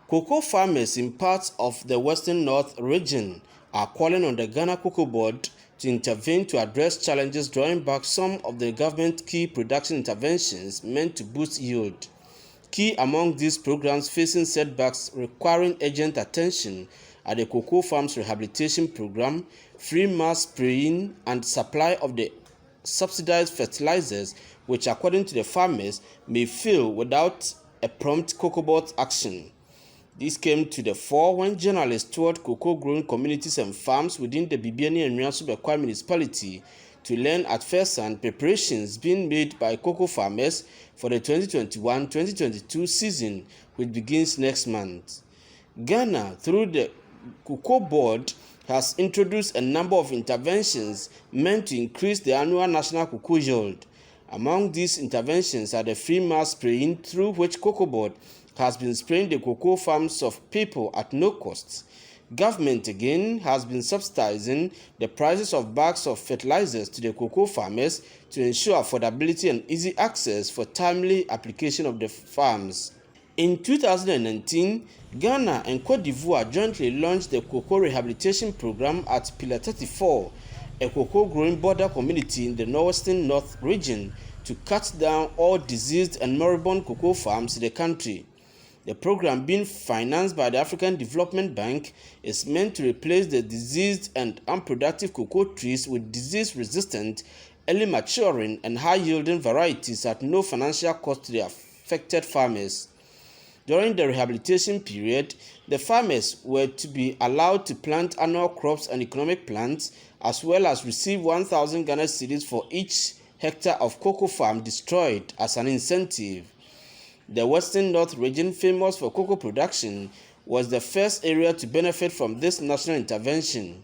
Cocoa farmers in parts of the Western North region are calling on the Ghana Cocoa Board to intervene to address challenges, drawing back some of the government key production interventions meant to boost yield. Key among these programs facing setbacks requiring urgent attention are the Cocoa Farms Rehabilitation Program, free mass spraying and supply of the subsidized fertilizers, which according to the farmers may fail without a prompt Cocobod'S action. This came to the fore when journalists toured cocoa-growing communities and farms within the Bibiani and Nyansubekwa municipality to learn at first-hand preparations being made by cocoa farmers for the 2021-2022 season, which begins next month. Ghana, through the Cocoa Board, has introduced a number of interventions meant to increase the annual national cocoa yield. Among these interventions are the free mass spraying, through which Cocoa Board has been spraying the cocoa farms of people at no cost. Government again has been subsidizing the prices of bags of fertilizers to the cocoa farmers to ensure affordability and easy access for timely application of the farms. In 2019, Ghana and Cote d'Ivoire jointly launched the Cocoa Rehabilitation Program at Pillar 34, a cocoa-growing border community in the Northwestern North region, to cut down all diseased and moribund cocoa farms in the country. The program, being financed by the African Development Bank, is meant to replace the diseased and unproductive cocoa trees with disease-resistant, early maturing and high-yielding varieties at no financial cost to the affected farmers. During the rehabilitation period, the farmers were to be allowed to plant annual crops and economic plants, as well as receive 1,000 Ghana cedis for each hectare of cocoa farm destroyed as an incentive. The Western North region, famous for cocoa production, was the first area to benefit from this national intervention.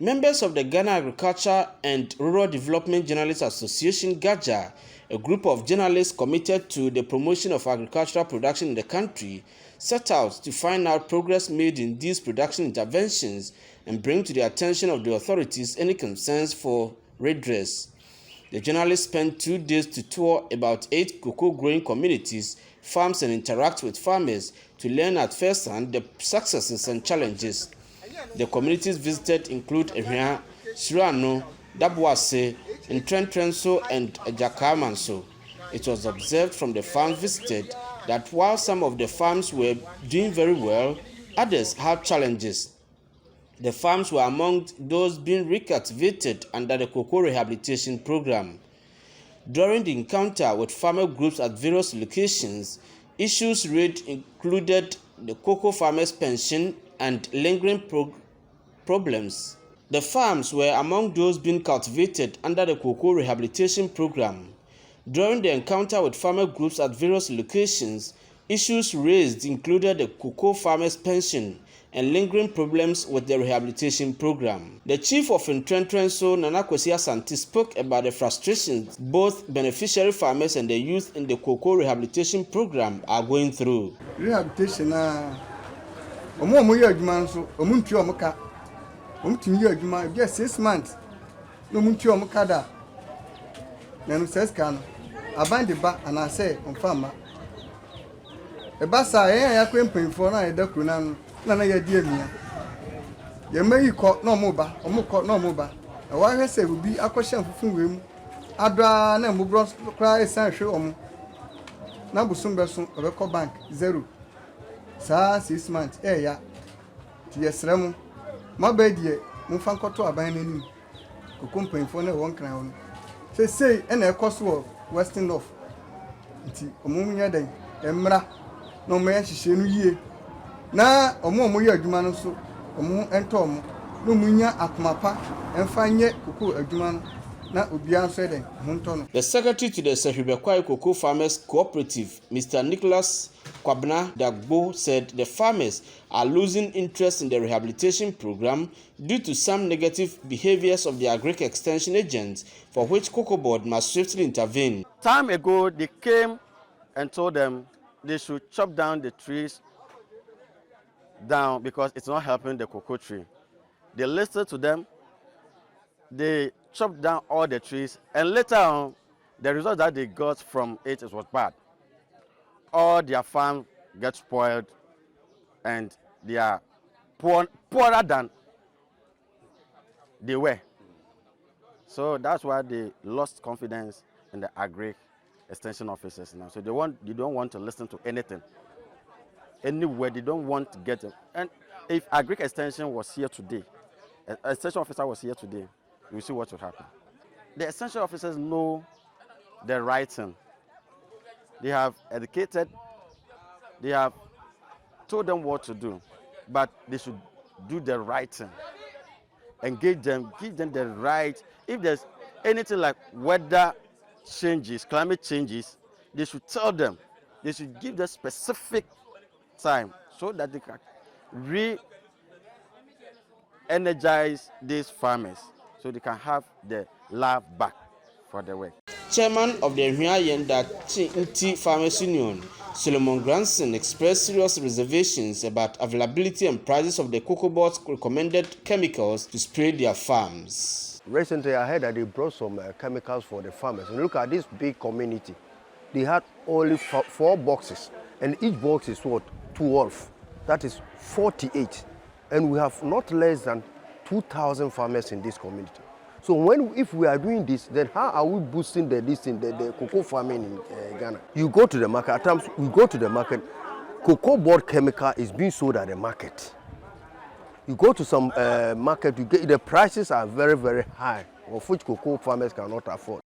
Members of the Ghana Agriculture and Rural Development Journalists Association, GAJA, a group of journalists committed to the promotion of agricultural production in the country, set out to find out progress made in these production interventions and bring to the attention of the authorities any concerns for redress. The journalists spent 2 days to tour about 8 cocoa-growing communities, farms, and interact with farmers to learn at first hand the successes and challenges. The communities visited include Ehia, Sirano, Dabuase, Ntrenso, and Jakamanso. It was observed from the farms visited that while some of the farms were doing very well, others had challenges. The farms were among those being reactivated under the Cocoa Rehabilitation Program. During the encounter with farmer groups at various locations, issues raised included the cocoa farmers' pension and lingering problems. The farms were among those being cultivated under the Cocoa Rehabilitation Program. During the encounter with farmer groups at various locations, issues raised included the cocoa farmers' pension and lingering problems with the rehabilitation program. The chief of Ntrenso, Nana Kwesi Asante, spoke about the frustrations both beneficiary farmers and the youth in the cocoa rehabilitation program are going through. Rehabilitation, just 6 months. No muncho mukada. Nanu says can. Aband the back and I say on farmer. A bassa, I can for na edakuna. Nana ya dear me. You may call no moba, or more no moba. A wife has said would be a question for room. Adra and Mubros cry Sancho. Nabusumberson of a co bank 0. Sa 6 months, ya. Yes, Remo. My bed ye, Mufanko to a binding. Company for no 1 crown. Say, and a cost of Western North. It's a moment day, Emra. No man she ye. Na omo mo ye adwuma no so omo entom no munya akomapa emfa nye cocoa adwuma no na obia so den honto no. The secretary to the Sehibekwa Cocoa Farmers Cooperative, Mr. Nicholas Kwabna Dagbo, said the farmers are losing interest in the rehabilitation program due to some negative behaviors of the agric extension agents, for which Cocoa Board must swiftly intervene. Time ago they came and told them they should chop down the trees down because it's not helping the cocoa tree. They listened to them, they chopped down all the trees, and later on, the result that they got from it was bad. All their farm got spoiled and they are poorer than they were. So that's why they lost confidence in the agri extension officers now. So they don't want to listen to anything. Anywhere, they don't want to get it. And if agri extension was here today, an extension officer was here today, you will see what will happen. The extension officers know the right thing. They have educated, they have told them what to do, but they should do the right thing. Engage them, give them the right. If there's anything like weather changes, climate changes, they should tell them. They should give them specific time so that they can re-energize these farmers so they can have the love back for the work. Chairman of the Yenda Tinti Farmers Union, Solomon Granson, expressed serious reservations about availability and prices of the Cocobod'S recommended chemicals to spray their farms. Recently, I heard that they brought some chemicals for the farmers. And look at this big community. They had only 4 boxes, and each box is what? 12. That is 48. And we have not less than 2,000 farmers in this community. So if we are doing this, then how are we boosting the cocoa farming in Ghana? You go to the market, at times we go to the market, Cocobod'S chemical is being sold at the market. You go to some market, you get the prices are very, very high, of which cocoa farmers cannot afford.